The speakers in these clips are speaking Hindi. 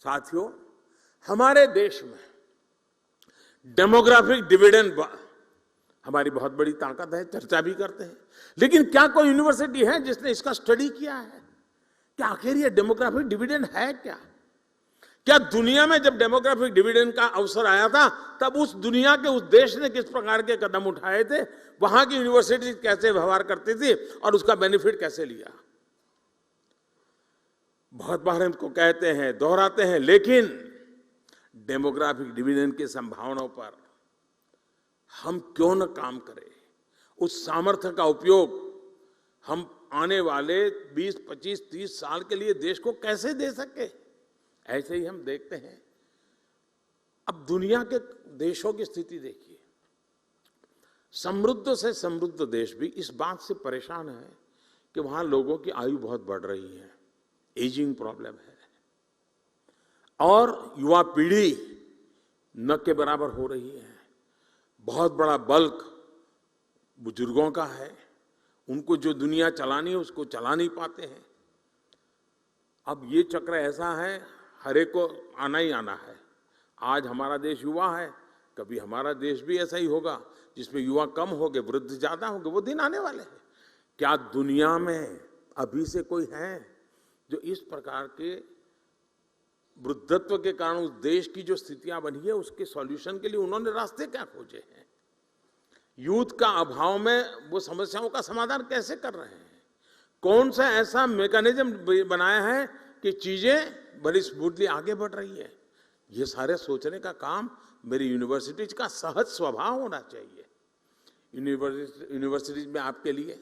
साथियों, हमारे देश में डेमोग्राफिक डिविडेंड हमारी बहुत बड़ी ताकत है, चर्चा भी करते हैं। लेकिन क्या कोई यूनिवर्सिटी है जिसने इसका स्टडी किया है कि आखिर ये डेमोग्राफिक डिविडेंड है क्या? क्या दुनिया में जब डेमोग्राफिक डिविडेंड का अवसर आया था तब उस दुनिया के उस देश ने किस प्रकार के कदम उठाए थे, वहां की यूनिवर्सिटी कैसे व्यवहार करती थी और उसका बेनिफिट कैसे लिया? बहुत बार हमको कहते हैं, दोहराते हैं, लेकिन डेमोग्राफिक डिविडेंड की संभावनाओं पर हम क्यों न काम करें? उस सामर्थ्य का उपयोग हम आने वाले 20, 25, 30 साल के लिए देश को कैसे दे सके? ऐसे ही हम देखते हैं, अब दुनिया के देशों की स्थिति देखिए। समृद्ध से समृद्ध देश भी इस बात से परेशान है कि वहां लोगों की आयु बहुत बढ़ रही है, एजिंग प्रॉब्लम है, और युवा पीढ़ी न के बराबर हो रही है। बहुत बड़ा बल्क बुजुर्गों का है, उनको जो दुनिया चलानी है उसको चला नहीं पाते हैं। अब ये चक्र ऐसा है, हर एक को आना ही आना है। आज हमारा देश युवा है, कभी हमारा देश भी ऐसा ही होगा जिसमें युवा कम होंगे, वृद्ध ज्यादा होंगे। वो दिन आने वाले हैं। क्या दुनिया में अभी से कोई है जो इस प्रकार के वृद्धत्व के कारण उस देश की जो स्थितियां बनी है उसके सॉल्यूशन के लिए उन्होंने रास्ते क्या खोजे हैं? यूथ का अभाव में वो समस्याओं का समाधान कैसे कर रहे हैं? कौन सा ऐसा मैकेनिज्म बनाया है कि चीजें बड़ी स्मूथली आगे बढ़ रही है? ये सारे सोचने का काम मेरी यूनिवर्सिटीज का सहज स्वभाव होना चाहिए। यूनिवर्सिटीज में आपके लिए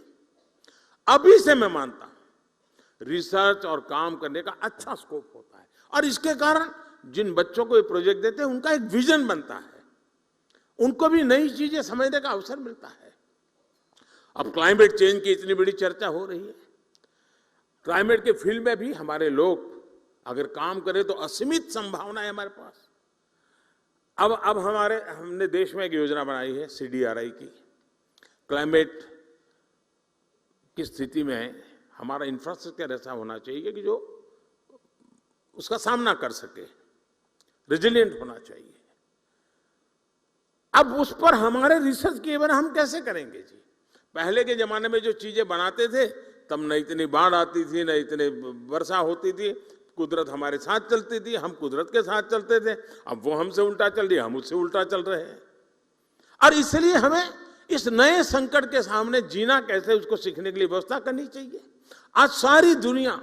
अभी से मैं मानता हूं रिसर्च और काम करने का अच्छा स्कोप होता है, और इसके कारण जिन बच्चों को ये प्रोजेक्ट देते हैं उनका एक विजन बनता है, उनको भी नई चीजें समझने का अवसर मिलता है। अब क्लाइमेट चेंज की इतनी बड़ी चर्चा हो रही है, क्लाइमेट के फील्ड में भी हमारे लोग अगर काम करें तो असीमित संभावना है हमारे पास। अब हमने देश में एक योजना बनाई है CDRI की। क्लाइमेट की स्थिति में हमारा इंफ्रास्ट्रक्चर ऐसा होना चाहिए कि जो उसका सामना कर सके, रेजिलिएंट होना चाहिए। अब उस पर हमारे रिसर्च किए बिना हम कैसे करेंगे जी? पहले के जमाने में जो चीजें बनाते थे तब न इतनी बाढ़ आती थी, न इतने वर्षा होती थी, कुदरत हमारे साथ चलती थी, हम कुदरत के साथ चलते थे। अब वो हमसे उल्टा चल रही है, हम उससे उल्टा चल रहे हैं। और इसलिए हमें इस नए संकट के सामने जीना कैसे, उसको सीखने के लिए व्यवस्था करनी चाहिए। आज सारी दुनिया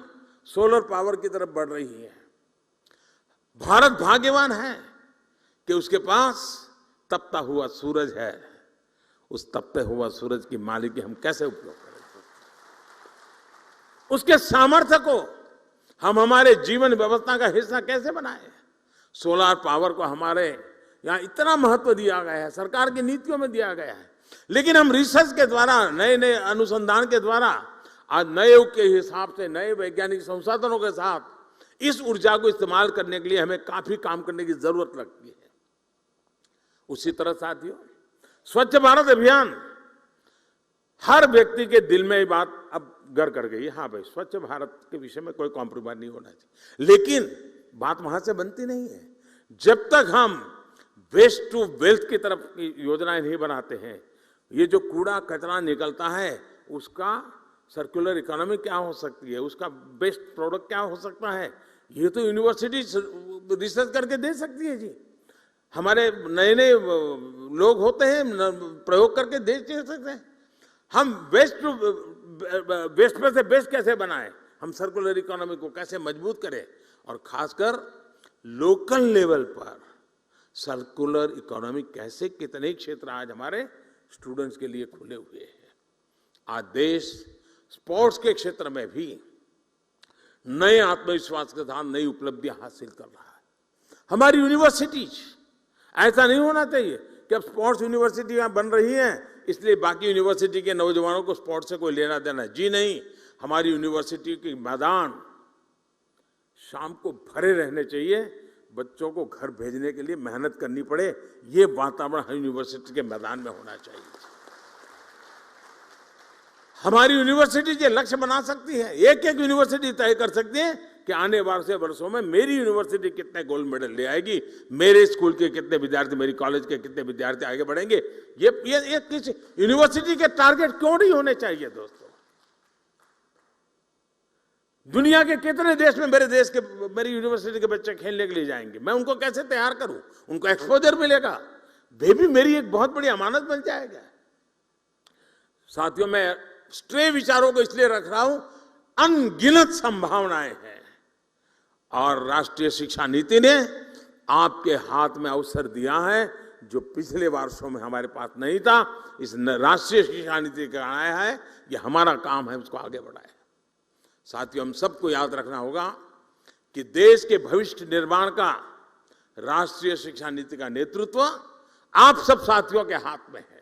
सोलर पावर की तरफ बढ़ रही है। भारत भाग्यवान है कि उसके पास तपता हुआ सूरज है। उस तपते हुआ सूरज की मालिकी हम कैसे उपयोग करें? उसके सामर्थ्य को हम हमारे जीवन व्यवस्था का हिस्सा कैसे बनाएं? सोलर पावर को हमारे यहां इतना महत्व दिया गया है, सरकार की नीतियों में दिया गया है, लेकिन हम रिसर्च के द्वारा, नए नए अनुसंधान के द्वारा, आज नए युग के हिसाब से नए वैज्ञानिक संसाधनों के साथ इस ऊर्जा को इस्तेमाल करने के लिए हमें काफी काम करने की जरूरत लगती है। उसी तरह साथियों, स्वच्छ भारत अभियान, हर व्यक्ति के दिल में ये बात अब घर कर गई। हाँ भाई, स्वच्छ भारत के विषय में कोई कॉम्प्रोमाइज नहीं होना चाहिए, लेकिन बात वहां से बनती नहीं है जब तक हम वेस्ट टू वेल्थ की तरफ योजनाएं नहीं बनाते हैं। ये जो कूड़ा कचरा निकलता है उसका सर्कुलर इकोनॉमी क्या हो सकती है, उसका बेस्ट प्रोडक्ट क्या हो सकता है, ये तो यूनिवर्सिटी रिसर्च करके दे सकती है जी। हमारे नए नए लोग होते हैं, प्रयोग करके दे सकते हैं। हम वेस्ट में से बेस्ट कैसे बनाएं, हम सर्कुलर इकोनॉमी को कैसे मजबूत करें, और खासकर लोकल लेवल पर सर्कुलर इकोनॉमी कैसे, कितने क्षेत्र आज हमारे स्टूडेंट्स के लिए खुले हुए हैं। आज देश स्पोर्ट्स के क्षेत्र में भी नए आत्मविश्वास के साथ नई उपलब्धियां हासिल कर रहा है। हमारी यूनिवर्सिटीज, ऐसा नहीं होना चाहिए कि अब स्पोर्ट्स यूनिवर्सिटियां बन रही हैं इसलिए बाकी यूनिवर्सिटी के नौजवानों को स्पोर्ट्स से कोई लेना देना है। जी नहीं, हमारी यूनिवर्सिटी के मैदान शाम को भरे रहने चाहिए। बच्चों को घर भेजने के लिए मेहनत करनी पड़े, ये वातावरण हर यूनिवर्सिटी के मैदान में होना चाहिए। हमारी यूनिवर्सिटी ये लक्ष्य बना सकती है, एक एक यूनिवर्सिटी तय कर सकती है कि कि आने वाले वर्षों में मेरी यूनिवर्सिटी कितने गोल्ड मेडल ले आएगी, मेरे स्कूल के कितने विद्यार्थी, मेरी कॉलेज के कितने विद्यार्थी आगे बढ़ेंगे। ये किस यूनिवर्सिटी के टारगेट क्यों नहीं होने चाहिए दोस्तों? दुनिया के कितने देश में मेरी यूनिवर्सिटी के बच्चे खेलने के लिए जाएंगे, मैं उनको कैसे तैयार करूं? उनको एक्सपोजर मिलेगा, वे भी मेरी एक बहुत बड़ी अमानत बन जाएगा। साथियों, मैं स्ट्रे विचारों को इसलिए रख रहा हूं, अनगिनत संभावनाएं हैं और राष्ट्रीय शिक्षा नीति ने आपके हाथ में अवसर दिया है जो पिछले वर्षों में हमारे पास नहीं था। इस राष्ट्रीय शिक्षा नीति का आया है, ये हमारा काम है उसको आगे बढ़ाए। साथियों, हम सबको याद रखना होगा कि देश के भविष्य निर्माण का राष्ट्रीय शिक्षा नीति का नेतृत्व आप सब साथियों के हाथ में है।